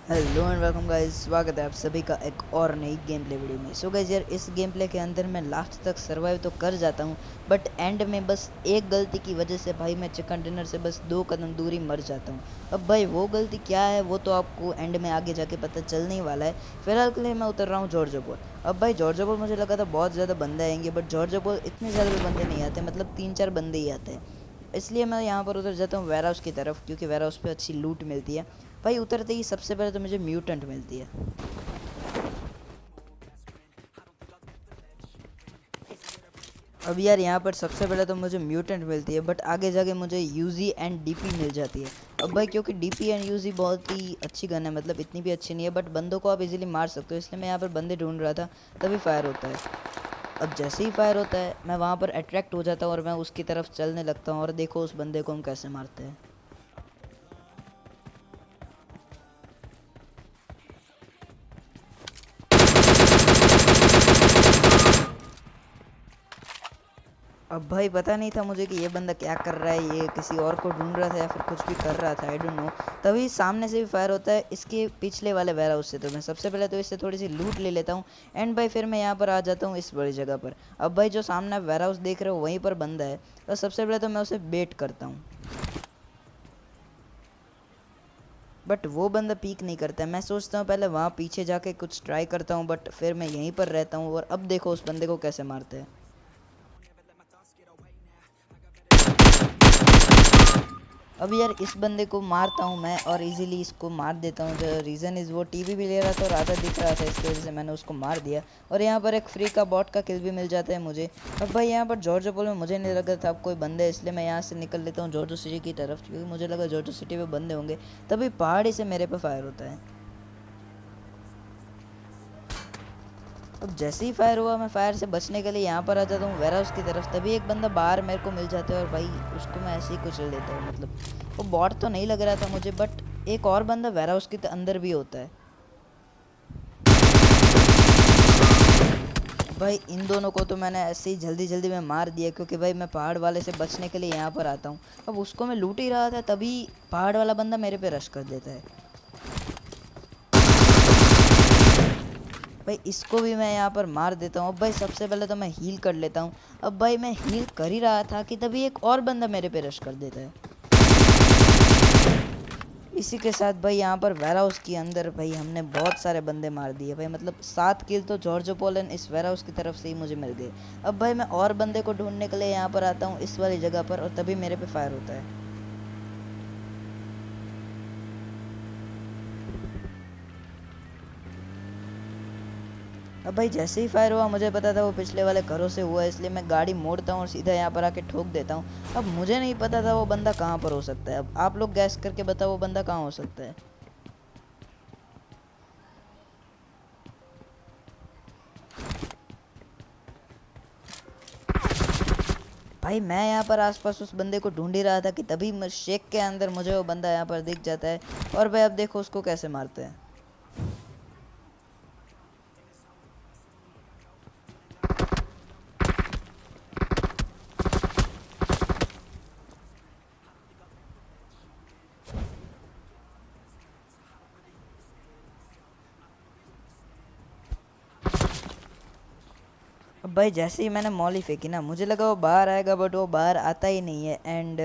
Hello and welcome guys, स्वागत है आप सभी का एक और नई गेम प्ले वीडियो में। सो गाइस यार, इस गेम प्ले के अंदर मैं लास्ट तक सर्वाइव तो कर जाता हूँ, बट एंड में बस एक गलती की वजह से भाई मैं चिकन डिनर से बस 2 कदम दूरी मर जाता हूँ। अब भाई वो गलती क्या है वो तो आपको एंड में आगे जाके पता चलने ही वाला है। फिलहाल के लिए मैं उतर रहा हूँ जॉर्जो बॉल। अब भाई जॉर्जो बॉल मुझे लगा था बहुत ज़्यादा बंदे आएंगे, बट जॉर्जो बॉल इतने ज़्यादा भी बंदे नहीं आते, मतलब 3-4 बंदे ही आते हैं। इसलिए मैं यहाँ पर उतर जाता हूँ वेयर हाउस की तरफ, क्योंकि वेयर हाउस पे अच्छी लूट मिलती है। भाई उतरते ही सबसे पहले तो मुझे म्यूटेंट मिलती है। अब यार यहाँ पर सबसे पहले तो मुझे म्यूटेंट मिलती है, बट आगे जाके मुझे यूजी एंड डीपी मिल जाती है। अब भाई क्योंकि डीपी एंड यूजी बहुत ही अच्छी गन है, मतलब इतनी भी अच्छी नहीं है, बट बंदों को आप इजीली मार सकते हो, इसलिए मैं यहाँ पर बंदे ढूंढ रहा था। तभी फायर होता है। अब जैसे ही फायर होता है मैं वहाँ पर अट्रैक्ट हो जाता हूँ और मैं उसकी तरफ चलने लगता हूँ, और देखो उस बंदे को हम कैसे मारते हैं। अब भाई पता नहीं था मुझे कि ये बंदा क्या कर रहा है, ये किसी और को ढूंढ रहा था या फिर कुछ भी कर रहा था, आई डोंट नो। तभी सामने से भी फायर होता है इसके पिछले वाले वेयर हाउस से, तो मैं सबसे पहले तो इससे थोड़ी सी लूट ले लेता हूँ। एंड भाई फिर मैं यहाँ पर आ जाता हूँ इस बड़ी जगह पर। अब भाई जो सामने वेयर हाउस देख रहे हो वहीं पर बंदा है, तो सबसे पहले तो मैं उसे बेट करता हूँ, बट वो बंदा पीक नहीं करता है। मैं सोचता हूँ पहले वहाँ पीछे जाके कुछ ट्राई करता हूँ, बट फिर मैं यहीं पर रहता हूँ, और अब देखो उस बंदे को कैसे मारते हैं। अब यार इस बंदे को मारता हूँ मैं और इजीली इसको मार देता हूँ। जो रीज़न इज़ वो टीवी भी ले रहा था और आधा दिख रहा था, इसकी वजह से मैंने उसको मार दिया। और यहाँ पर एक फ्री का बॉट का किल भी मिल जाता है मुझे। अब भाई यहाँ पर जॉर्जो पोल में मुझे नहीं लगा था अब कोई बंदे, इसलिए मैं यहाँ से निकल लेता हूँ जॉर्जो सिटी की तरफ, क्योंकि मुझे लगा जॉर्जो सिटी में बंदे होंगे। तभी पहाड़ी से मेरे पे फायर होता है। अब जैसे ही फायर हुआ मैं फायर से बचने के लिए यहाँ पर आ जाता हूँ वेयर हाउस की तरफ, तभी एक बंदा बाहर मेरे को मिल जाता है और भाई उसको मैं ऐसे ही कुचल देता हूँ। मतलब वो बॉट तो नहीं लग रहा था मुझे, बट एक और बंदा वेयर हाउस के अंदर भी होता है। भाई इन दोनों को तो मैंने ऐसे ही जल्दी जल्दी में मार दिया, क्योंकि भाई मैं पहाड़ वाले से बचने के लिए यहाँ पर आता हूँ। अब उसको मैं लूट ही रहा था, तभी पहाड़ वाला बंदा मेरे पे रश कर देता है। भाई इसको भी मैं यहाँ पर मार देता हूँ। अब भाई सबसे पहले तो मैं हील कर लेता हूँ। अब भाई मैं हील कर ही रहा था कि तभी एक और बंदा मेरे पे रश कर देता है। इसी के साथ भाई यहाँ पर वेयर हाउस के अंदर भाई हमने बहुत सारे बंदे मार दिए भाई, मतलब 7 किल तो जॉर्जो पोलन इस वेयर हाउस की तरफ से ही मुझे मिल गए। अब भाई मैं और बंदे को ढूंढने के लिए यहाँ पर आता हूँ इस वाली जगह पर, और तभी मेरे पे फायर होता है। अब भाई जैसे ही फायर हुआ मुझे पता था वो पिछले वाले घरों से हुआ है, इसलिए मैं गाड़ी मोड़ता हूँ और सीधा यहाँ पर आके ठोक देता हूँ। अब मुझे नहीं पता था वो बंदा कहाँ पर हो सकता है। अब आप लोग गैस करके बताओ वो बंदा कहाँ हो सकता है। भाई मैं यहाँ पर आसपास उस बंदे को ढूंढ ही रहा था कि तभी शेक के अंदर मुझे वो बंदा यहाँ पर दिख जाता है। और भाई अब देखो उसको कैसे मारते हैं। अब भाई जैसे ही मैंने मॉली फेंकी ना, मुझे लगा वो बाहर आएगा, बट वो बाहर आता ही नहीं है। एंड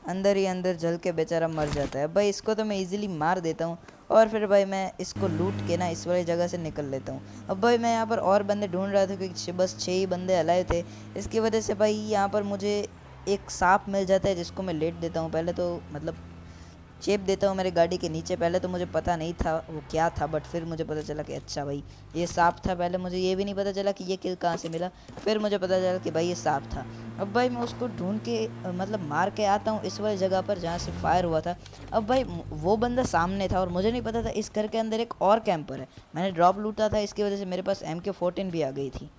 अंदर ही अंदर जल के बेचारा मर जाता है। भाई इसको तो मैं इजीली मार देता हूँ, और फिर भाई मैं इसको लूट के ना इस वाली जगह से निकल लेता हूँ। अब भाई मैं यहाँ पर और बंदे ढूंढ रहा था, क्योंकि बस 6 ही बंदे अलाए थे। इसकी वजह से भाई यहाँ पर मुझे एक सांप मिल जाता है, जिसको मैं लेट देता हूँ पहले तो, मतलब चेप देता हूँ मेरे गाड़ी के नीचे। पहले तो मुझे पता नहीं था वो क्या था, बट फिर मुझे पता चला कि अच्छा भाई ये सांप था। पहले मुझे ये भी नहीं पता चला कि ये किल कहाँ से मिला, फिर मुझे पता चला कि भाई ये सांप था। अब भाई मैं उसको ढूंढ के मतलब मार के आता हूँ इस वाली जगह पर जहाँ से फायर हुआ था। अब भाई वो बंदा सामने था और मुझे नहीं पता था इस घर के अंदर एक और कैंपर है। मैंने ड्रॉप लूटा था, इसकी वजह से मेरे पास MK14 भी आ गई थी।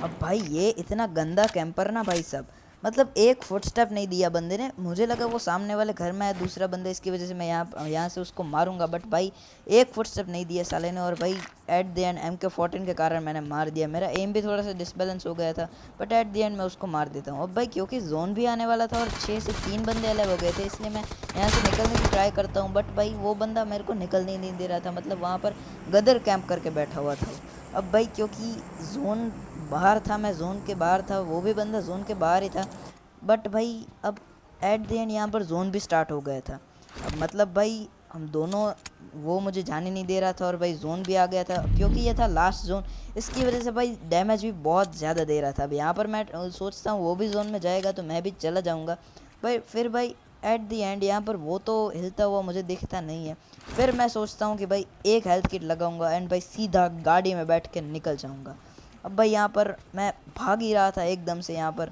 अब भाई ये इतना गंदा कैंपर ना भाई साहब, मतलब एक फुटस्टेप नहीं दिया बंदे ने। मुझे लगा वो सामने वाले घर में है दूसरा बंदा, इसकी वजह से मैं यहाँ से उसको मारूंगा, बट भाई एक फुटस्टेप नहीं दिया साले ने। और भाई एट द एंड MK14 के कारण मैंने मार दिया। मेरा एम भी थोड़ा सा डिसबैलेंस हो गया था, बट एट द एंड मैं उसको मार देता हूँ। अब भाई क्योंकि जोन भी आने वाला था और 6 से 3 बंदे अलग हो गए थे, इसलिए मैं यहाँ से निकलने की ट्राई करता हूँ, बट भाई वो बंदा मेरे को निकलने नहीं दे रहा था। मतलब वहाँ पर गदर कैंप करके बैठा हुआ था। अब भाई क्योंकि जोन बाहर था, मैं जोन के बाहर था, वो भी बंदा जोन के बाहर ही था, बट भाई अब एट द एंड यहाँ पर जोन भी स्टार्ट हो गया था। अब मतलब भाई हम दोनों, वो मुझे जाने नहीं दे रहा था और भाई जोन भी आ गया था। क्योंकि ये था लास्ट जोन, इसकी वजह से भाई डैमेज भी बहुत ज़्यादा दे रहा था। अब यहाँ पर मैं सोचता हूँ वो भी जोन में जाएगा तो मैं भी चला जाऊँगा भाई। फिर भाई एट द एंड यहाँ पर वो तो हिलता हुआ मुझे दिखता नहीं है। फिर मैं सोचता हूँ कि भाई एक हेल्थ किट लगाऊंगा एंड भाई सीधा गाड़ी में बैठ के निकल जाऊँगा। अब भाई यहाँ पर मैं भाग ही रहा था एकदम से, यहाँ पर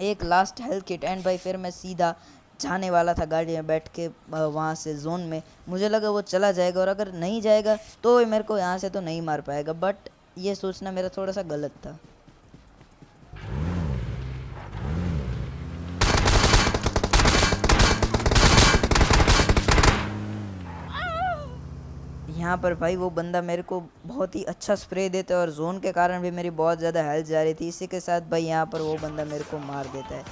एक लास्ट हेल्थ किट एंड भाई फिर मैं सीधा जाने वाला था गाड़ी में बैठ के वहाँ से जोन में। मुझे लगा वो चला जाएगा और अगर नहीं जाएगा तो मेरे को यहाँ से तो नहीं मार पाएगा, बट ये सोचना मेरा थोड़ा सा गलत था। यहाँ पर भाई वो बंदा मेरे को बहुत ही अच्छा स्प्रे देता है और जोन के कारण भी मेरी बहुत ज़्यादा हेल्थ जा रही थी। इसी के साथ भाई यहाँ पर वो बंदा मेरे को मार देता है।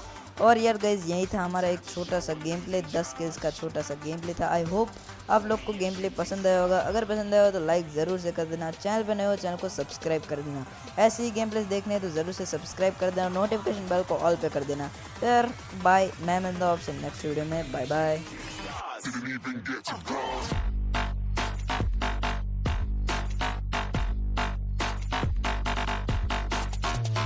और यार गाइज यही था हमारा एक छोटा सा गेम प्ले, 10 किल्स का छोटा सा गेम प्ले था। आई होप आप लोग को गेम प्ले पसंद आया होगा। अगर पसंद आया हो तो लाइक ज़रूर से कर देना, चैनल पर नए हो चैनल को सब्सक्राइब कर देना। ऐसे ही गेम प्लेस देखने हैं तो ज़रूर से सब्सक्राइब कर देना, नोटिफिकेशन बेल को ऑल पे कर देना। फिर बाय, मैं मिलता हूँ आपसे नेक्स्ट वीडियो में। Bye bye.